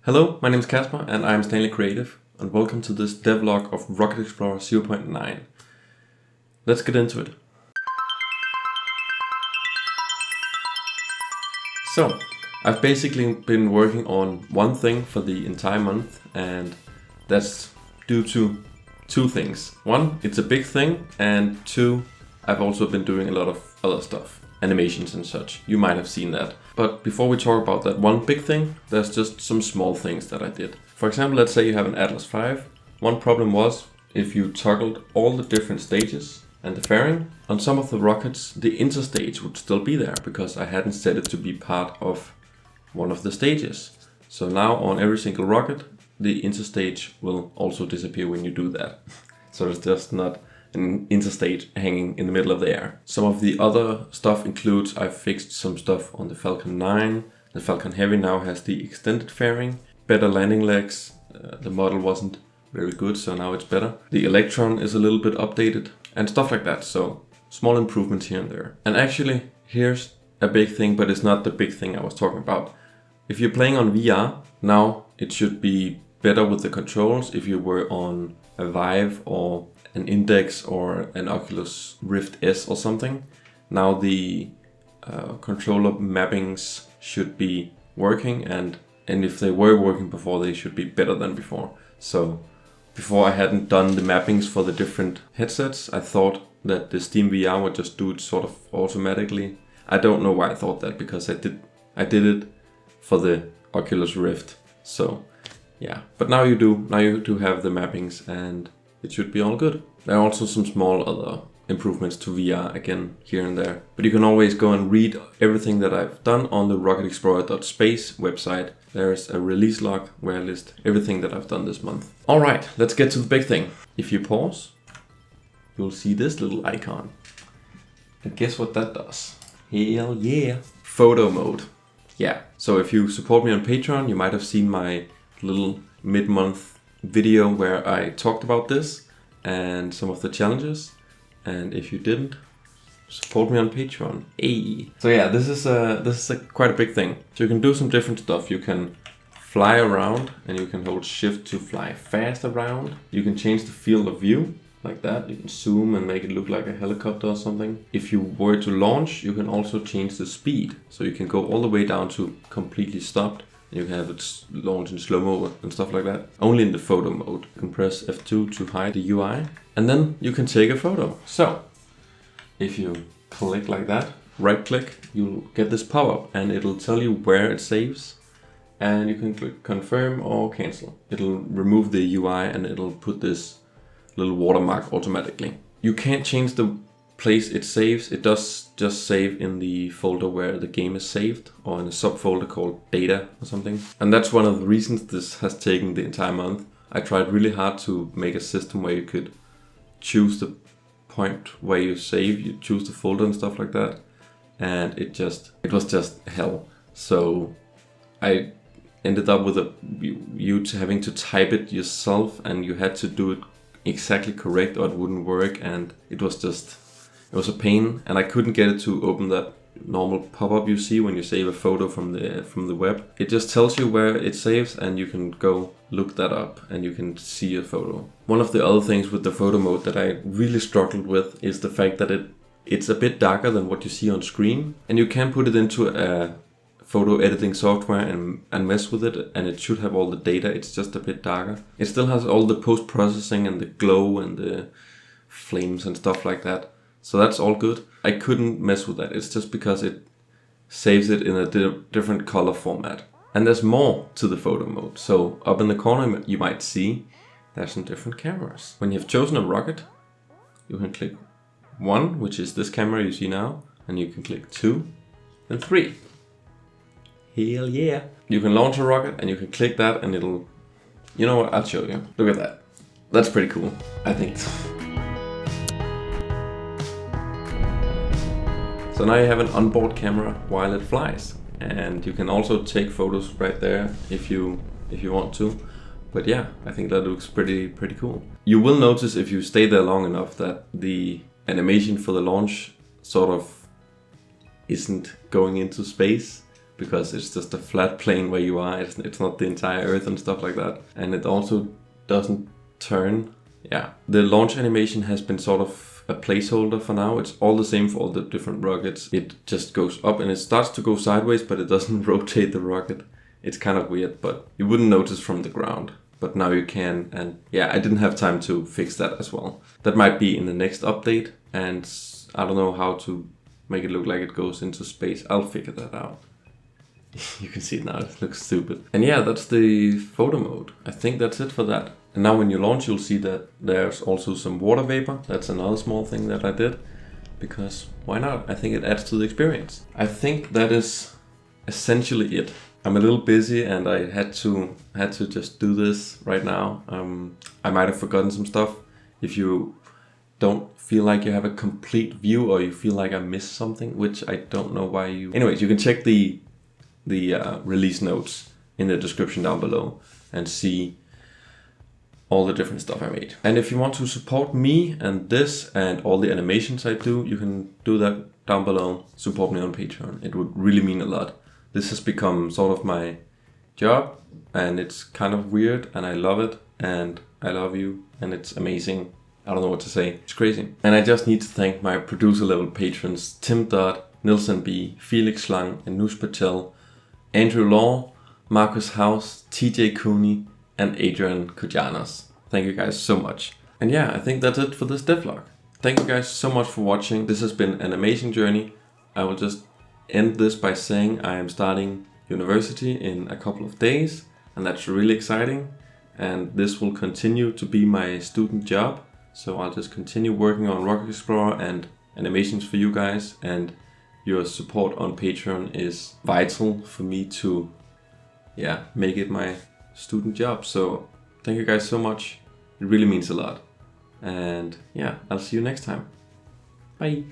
Hello, my name is Kasper and I'm Stanley Creative, and welcome to this devlog of Rocket Explorer 0.9. Let's get into it. So, I've basically been working on one thing for the entire month, and that's due to two things. One, it's a big thing, and two, I've also been doing a lot of other stuff. Animations and such. You might have seen that. But before we talk about that one big thing, there's just some small things that I did. For example, let's say you have an Atlas V. One problem was if you toggled all the different stages and the fairing, on some of the rockets the interstage would still be there because I hadn't set it to be part of one of the stages. So now on every single rocket the interstage will also disappear when you do that. So it's just not an interstage hanging in the middle of the air. Some of the other stuff includes I fixed some stuff on the Falcon 9. The Falcon Heavy now has the extended fairing, better landing legs. The model wasn't very good, so now it's better. The Electron is a little bit updated and stuff like that. So small improvements here and there. And actually, here's a big thing, but it's not the big thing I was talking about. If you're playing on VR, now it should be better with the controls. If you were on a Vive or an Index or an Oculus Rift S or something, now the controller mappings should be working, and if they were working before, they should be better than before. So before I hadn't done the mappings for the different headsets. I thought that the Steam VR would just do it sort of automatically. I don't know why I thought that, because I did it for the Oculus Rift. So yeah, but now you do have the mappings, and it should be all good. There are also some small other improvements to VR again here and there. But you can always go and read everything that I've done on the rocketexplorer.space website. There's a release log where I list everything that I've done this month. Alright, let's get to the big thing. If you pause, you'll see this little icon. And guess what that does? Hell yeah! Photo mode. Yeah, so if you support me on Patreon, you might have seen my little mid-month video where I talked about this and some of the challenges, and if you didn't, support me on Patreon. Hey. So yeah, this is quite a big thing. So you can do some different stuff. You can fly around and you can hold shift to fly fast around. You can change the field of view like that. You can zoom and make it look like a helicopter or something. If you were to launch, you can also change the speed. So you can go all the way down to completely stopped. You can have it launch in slow-mo and stuff like that. Only in the photo mode. You can press F2 to hide the UI. And then you can take a photo. So, if you click like that, right click, you'll get this pop-up and it'll tell you where it saves. And you can click confirm or cancel. It'll remove the UI and it'll put this little watermark automatically. You can't change the place it saves. It does just save in the folder where the game is saved, or in a subfolder called data or something. And that's one of the reasons this has taken the entire month. I tried really hard to make a system where you could choose the point where you save, you choose the folder and stuff like that, and it was just hell. So I ended up with you having to type it yourself, and you had to do it exactly correct or it wouldn't work, and it was a pain, and I couldn't get it to open that normal pop-up you see when you save a photo from the web. It just tells you where it saves, and you can go look that up and you can see a photo. One of the other things with the photo mode that I really struggled with is the fact that it's a bit darker than what you see on screen, and you can put it into a photo editing software and mess with it, and it should have all the data. It's just a bit darker. It still has all the post-processing and the glow and the flames and stuff like that. So that's all good. I couldn't mess with that. It's just because it saves it in a different color format. And there's more to the photo mode. So up in the corner you might see there's some different cameras. When you've chosen a rocket, you can click 1, which is this camera you see now, and you can click 2 and 3. Hell yeah. You can launch a rocket and you can click that and it'll... You know what, I'll show you. Look at that. That's pretty cool, I think. So now you have an onboard camera while it flies, and you can also take photos right there if you want to. But yeah, I think that looks pretty cool. You will notice if you stay there long enough that the animation for the launch sort of isn't going into space. because it's just a flat plane where you are. It's not the entire Earth and stuff like that. And it also doesn't turn. Yeah, the launch animation has been sort of a placeholder for now. It's all the same for all the different rockets. It just goes up and it starts to go sideways, but it doesn't rotate the rocket. It's kind of weird, but you wouldn't notice from the ground. But now you can, and yeah, I didn't have time to fix that as well. That might be in the next update, and I don't know how to make it look like it goes into space. I'll figure that out. You can see it now, it looks stupid. And yeah, that's the photo mode. I think that's it for that. And now when you launch, you'll see that there's also some water vapor. That's another small thing that I did, because why not? I think it adds to the experience. I think that is essentially it. I'm a little busy and I had to just do this right now. I might have forgotten some stuff. If you don't feel like you have a complete view, or you feel like I missed something, which I don't know why you... Anyways, you can check the release notes in the description down below and see all the different stuff I made. And if you want to support me and this and all the animations I do, you can do that down below. Support me on Patreon. It would really mean a lot. This has become sort of my job, and it's kind of weird, and I love it, and I love you, and it's amazing. I don't know what to say. It's crazy. And I just need to thank my producer level patrons, Dodd, NielsNB, Felix, Schlang, Anush, Patel, Andrew Law, Marcus House, TJ Cooney, and Adrian, Kougianos. Thank you guys so much. And yeah, I think that's it for this devlog. Thank you guys so much for watching. This has been an amazing journey. I will just end this by saying I am starting university in a couple of days, and that's really exciting. And this will continue to be my student job. So I'll just continue working on Rocket Explorer and animations for you guys, and your support on Patreon is vital for me to, yeah, make it my student job. So thank you guys so much. It really means a lot. And yeah, I'll see you next time. Bye.